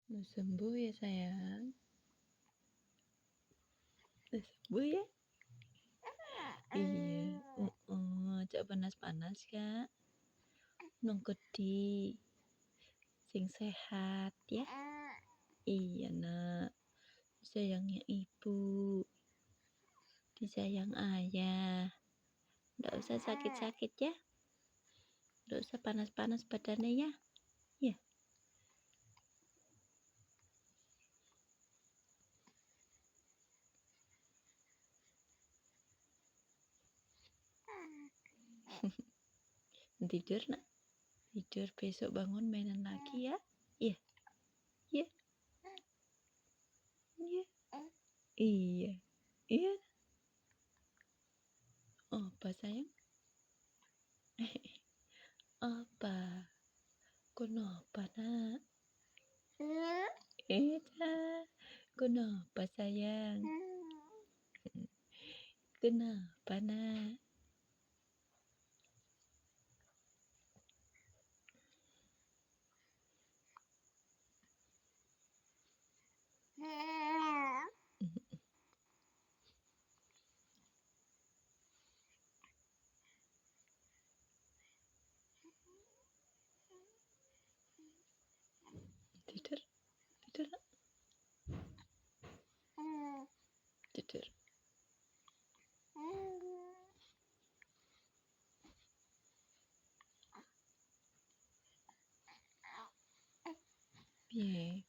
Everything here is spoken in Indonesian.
Udah sembuh ya sayang? Udah sembuh ya? Iya, cak panas-panas Kak. Nongkedi sing sehat ya. Iya nak, sayangnya ibu, disayang ayah. Nggak usah sakit-sakit ya. Nggak usah panas-panas badannya ya. Ya. Tidur nak. Tidur, besok bangun mainan lagi ya. Iya. Iya. Iya. Iya. Iya. Apa sayang? Apa? Kenapa nak? Iya. Kenapa sayang? Kenapa nak? Tidur. Tidur nak. Tidur. Piye?